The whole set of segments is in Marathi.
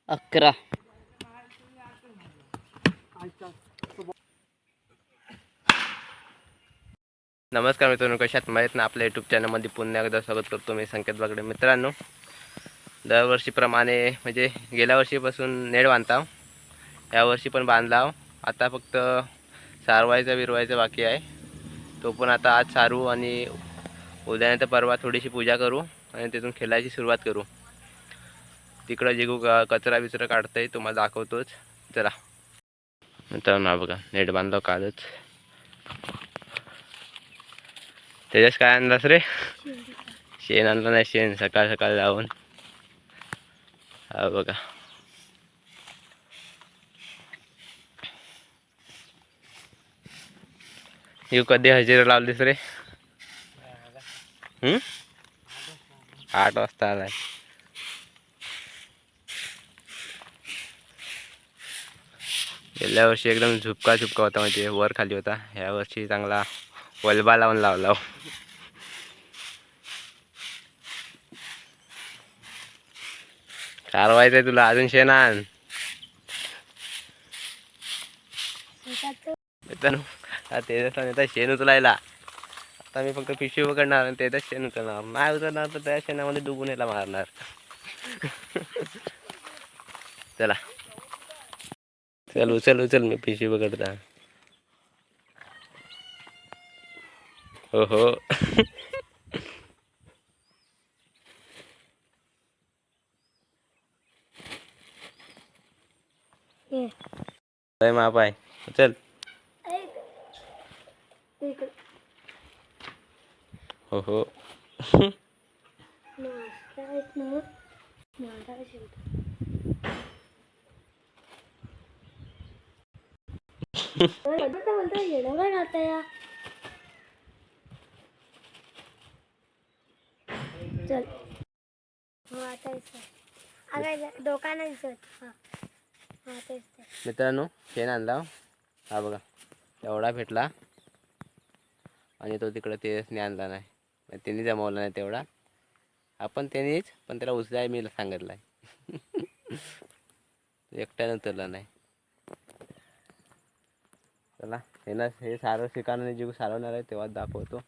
11. नमस्कार मित्रांनो, कशात माहीत ना आपल्या यूट्यूब चॅनलमध्ये पुन्हा एकदा स्वागत करतो मी संकेत बागडे. मित्रांनो, दरवर्षीप्रमाणे म्हणजे गेल्या वर्षीपासून नेट बांधता, यावर्षी पण बांधला. आता फक्त सारवायचा विरवायचा बाकी आहे. तो पण आता आज सारू आणि उद्या नाही तर परवा थोडीशी पूजा करू आणि तिथून खेळायची सुरुवात करू. तिकडं जिगू कचरा बिचरा काढतंय, तुम्हाला दाखवतोच. चला मित्रांनो, बघा नेट बांधलो कालच. तेजस काय आणलास रे? शेण आणलं नाही, शेण सकाळ सकाळ जाऊन. हा बघा, यू कधी हजेरी लावलीस रे? 8 वाजता आलाय. गेल्या वर्षी एकदम झुपका झुपका होता, म्हणजे वर खाली होता. ह्या वर्षी चांगला वलबा लावून लावला. सारवायचंय तुला, अजून शेण आण. तेजसला नेता शेण उचलायला. आता मी फक्त पिशवी पकडणार आणि तेजस शेण उचलणार. नाही उचलणार तर त्या शेणामध्ये डुबून यायला मारणार. चला चल, उचल उचल, मी पिशवी पकडता. हो हो. लय माप आहे, चल. हो हो. चल हो आता दोकान दिसत. मित्रांनो, शेण आणला. हा बघा, एवढा भेटला आणि तो तिकडे तेजसने आणला नाही. त्यांनी जमवला नाही तेवढा. आपण त्यांनीच, पण त्याला उचलाय मी सांगितलंय. एकट्यानं उचलला नाही. चला, हे सारं शिकायला जीव सारवणार आहे तेव्हा दाखवतो.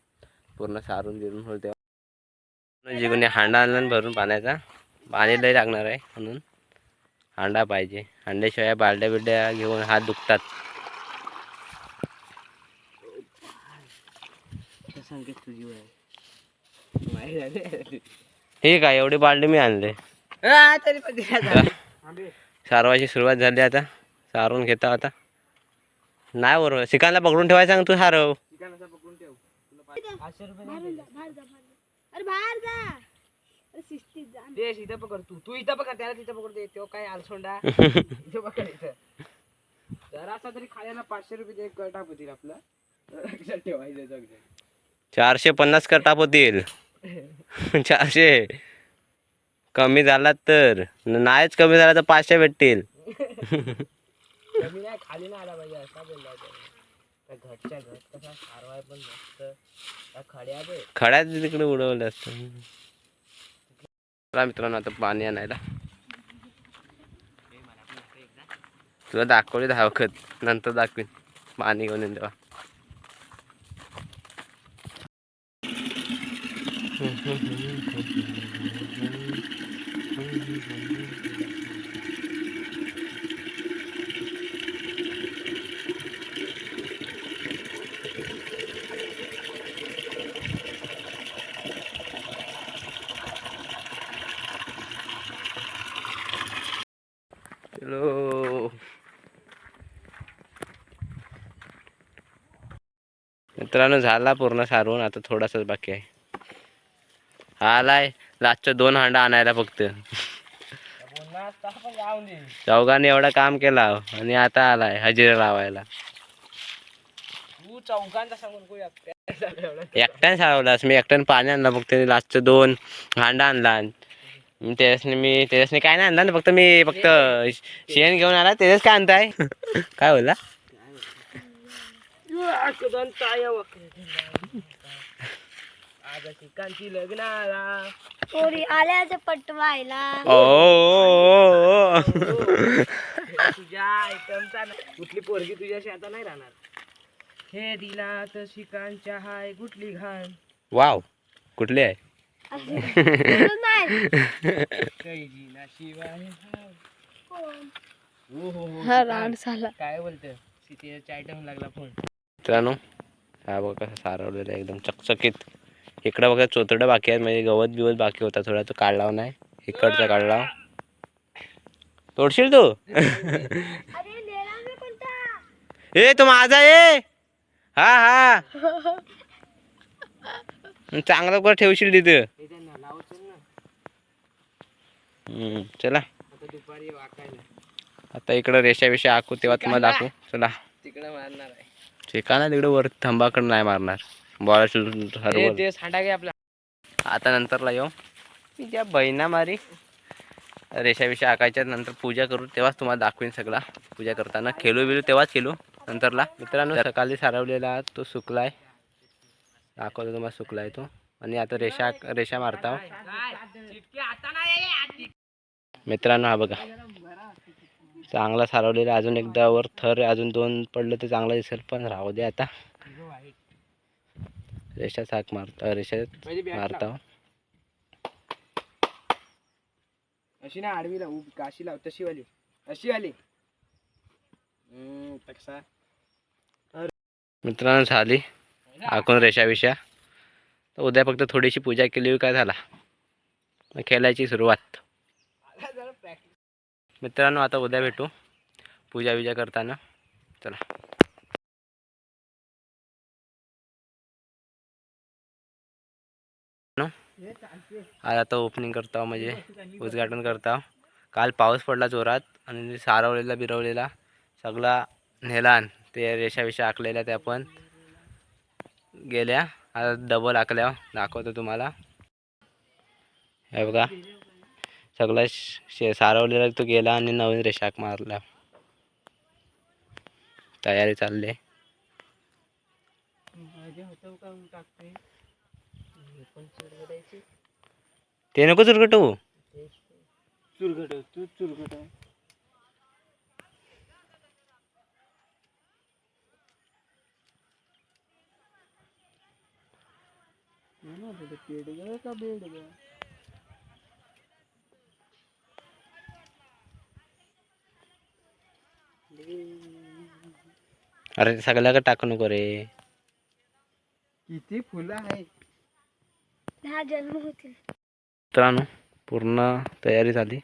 पूर्ण सारून बिरून होईल तेव्हा. जिगूने हांडा आणला भरून पाण्याचा. पाणी लय लागणार आहे म्हणून हांडा पाहिजे. हांड्याशिवाय बालड्या बिड्या घेऊन हात दुखतात. हे काय, एवढी बालडी मी आणले. सारवायची सुरुवात झाली. आता सारून घेता. आता नाही बरोबर, शिकायला पकडून ठेवायचं. सांग तू सारव. इथं पकड, तू इथं पकड, त्याला तिथं पकडते. तो काय आलसोंडा इथं पकड. इथं जरा असा तरी खायला 500 रुपये एक टाप होतील आपलं. लक्षात ठेवायचं. 450 कर टाप होतील. 400 कमी झाला तर, नाहीच कमी झाला तर 500 भेटतील. कमी नाही, खाली नाही आला पाहिजे असा बोलला. घटच्या घट कसा सारवाय पण मस्त. खड्यात तिकडे उडवलं असतं. मित्रांनो, आता पाणी आणायला तुला दाखवले धावखत, नंतर दाखवीन पाणी घेऊन येईन तेव्हा. चलो मित्रांनो, झाला पूर्ण सारवून. आता थोडासाच बाकी आहे. आलाय लास्टच्या 2 हांडा आणायला फक्त. चौघांनी एवढं काम केला आणि आता आलाय हजेरी लावायला. एकट्याने सारवलास? मी एकट्याने पाणी आणला फक्त. लास्टचं 2 हांडा आणला. त्याच्यासने काय नाही आणला ना, फक्त मी शेण घेऊन आला. त्याच्याच काय आणताय? काय बोलला? आज शिकांची लग्नाला पोरी आल्याचं पटवायला. ओ तुझ्या आयटमचा कुठली पोरगी तुझ्याशी आता नाही राहणार. हे दिला तर शिकांच्या हाय कुठली घाण. वाव कुठली आहे? बोलून नाही. कैजी ना शिवाय हाय. कोण? हो हो हो हा राड झाला. काय बोलतं सीतेचा आयटम लागला फोन. मित्रांनो हा बघा कसं सारवलेलं आहे एकदम चकचकीत. इकडं बघा चोतडं बाकी आहे म्हणजे गवत बिवत बाकी होता थोडा तो काढला नाही. इकडचा काढला. तोडशील तू? अरे नेला मी कोणता? ए तो माझा ये. हा हा चांगला कुठं ठेवशील तिथं. हे त्यांना लावचं ना चला आता दुपारी वाकायला. आता इकडं रेषा विषय आखू तेव्हा तुम्हाला दाखवू. चला तिकडे मारणार आहे. शिकाना तिकडे वर थंबाकडे नाही मारणार. बॉल हरवल. ते सांडा घे आपला. आता नंतरला येऊ तिच्या बहिणा मारी रेषा विषय आकायच्या नंतर पूजा करू तेव्हाच तुम्हाला दाखवीन सगळा. पूजा करताना खेळू बिलू तेव्हाच खेळू नंतरला. मित्रांनो सकाळी सारवलेला तो सुकलाय दाखवतो तुम्हाला सुकलाय तो. आणि आता रेषा मारता मित्रांनो. हा बघा चांगला सारवलेला. अजून एकदा वर थर अजून 2 पडलं तर चांगला दिसेल पण राहू दे आता. रेषा साक मारता रेषा मारता. अशी ना आडवी लाव काशी लाव तशी वाली अशी आली. तसा मित्रांनो झाली आखून रेषा विषया. तर उद्या फक्त थोडीशी पूजा केली काय झाला मग खेळायची सुरुवात. मित्रांनो आता उद्या भेटू पूजा विजा करताना. चला आज आता ओपनिंग करतो म्हणजे उद्घाटन करतो. काल पाऊस पडला जोरात आणि सारवलेला बिरवलेला सगळा नेला. ते रेषा विषय आखलेल्या त्या पण गेल्या. आता डबल आखल्या दाखवतो तुम्हाला. हे बघा सगळा सारवलेला तो गेला आणि नवीन रेषा मारला. तयारी चालली. ते नको चुरगटू. चुरगट तू चुरगट पेड़ गया का बेड गया. अरे सगळ्याकडे टाकू नको रे. किती फुलं आहे. 10 जन्म होतील. मित्रांनो पूर्ण तयारी झाली.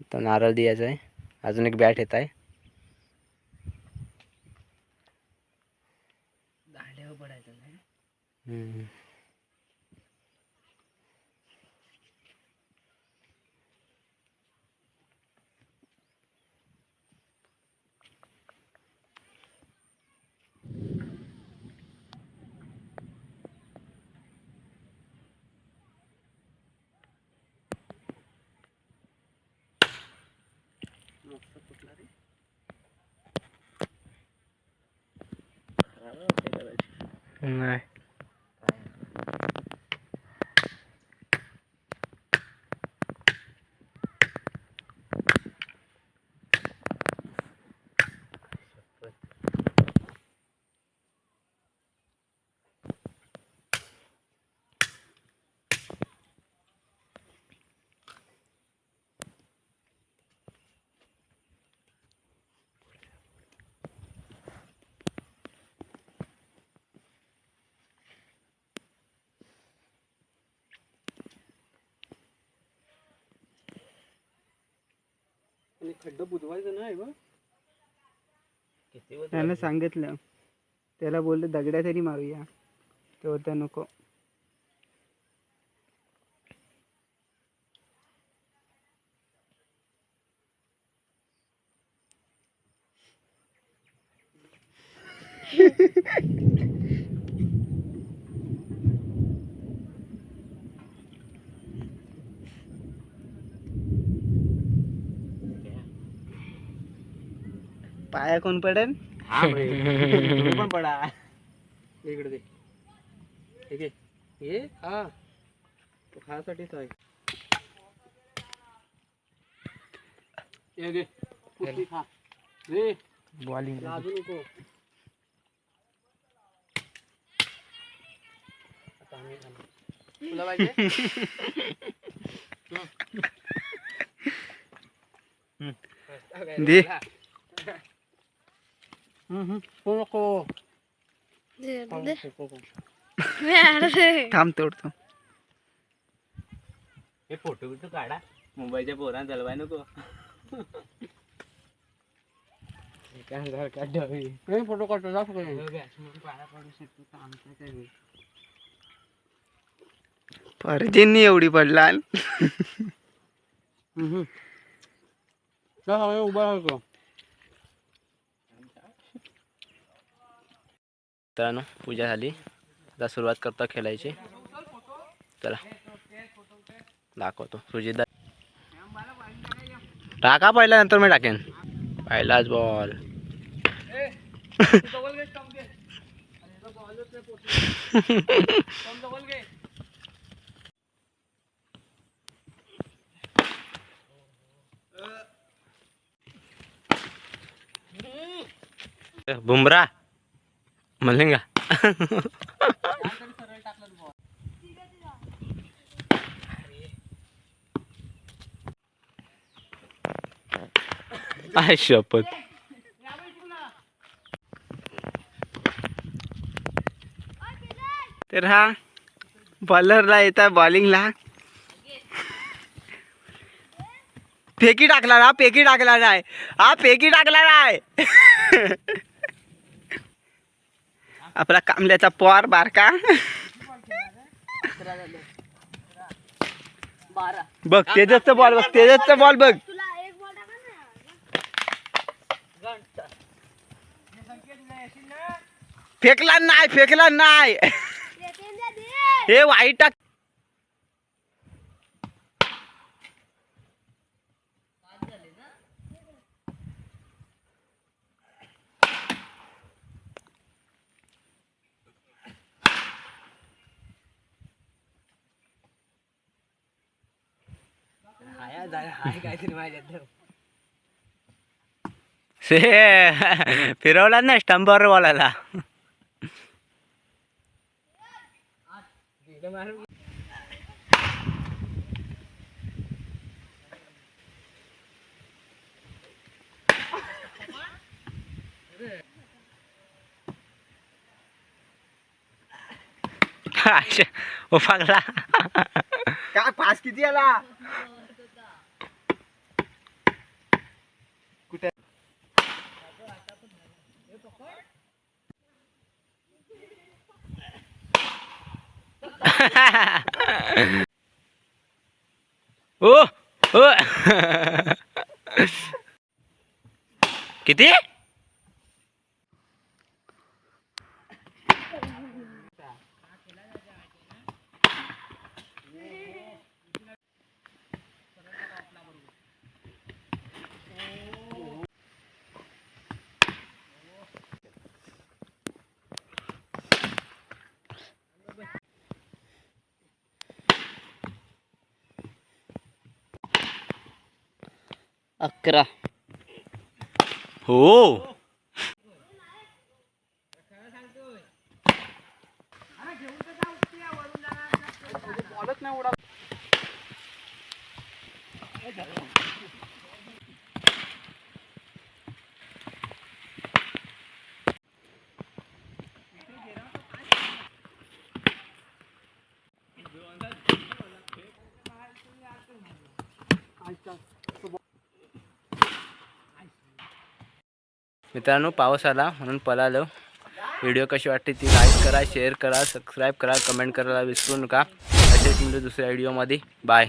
आता नारळ द्यायचा आहे. अजून एक बॅट येत आहे. दांड्यावर पडायचं नाही. नाही खड्डा बुजवायचं नाही बा. त्याला सांगितलं त्याला बोलले दगड्या तरी मारूया तो होता नको. पाया कोण पडेल. पण पडा इकडे दे ठीक आहे हे हा तो खायासाठीच आहे. ये घे कुस्ती खा रे बॉलिंग लाजू नको. आता आम्ही खाणार. तुला पाहिजे दे. नको थांब तोडतो. हे फोटो बिटो काढा मुंबईच्या पोरांना जलवाय नको. फोटो काढतो जा पाया पडू शकतो आमच्या काय परजींनी एवढी पडला. उभा राहतो. मित्रांनो पूजा झाली आता सुरुवात करतो खेळायची. चला दाखवतो. सुजित टाका पहिला नंतर मी टाकेन. पहिलाच बॉल. बुमरा मलिंगा. आय शपथ. तर हा बॉलरला येता बॉलिंगला फेकी टाकला ना. फेकी टाकला नाही हा. फेकी टाकला नाही. आपला कामल्याचा पोर बारका बघ. तेजसचा बॉल बघ. तेजसचा बॉल बघ. तुला एक बॉल टाका ना. फेकला नाही. फेकला नाही. हे वाईट टाक. फिरवला ना स्टंपवर बॉलाला. उफागला काय पास किती आला. कुठे ओ ओ किती. अकरा. हो बॉलच नाही उडा. मित्रांनो पाऊस आला म्हणून पळालो. व्हिडिओ कशी वाटते ती लाईक करा, शेअर करा, सबस्क्राईब करा, कमेंट करायला विसरू नका. असेच म्हणजे दुसऱ्या व्हिडिओमध्ये. बाय.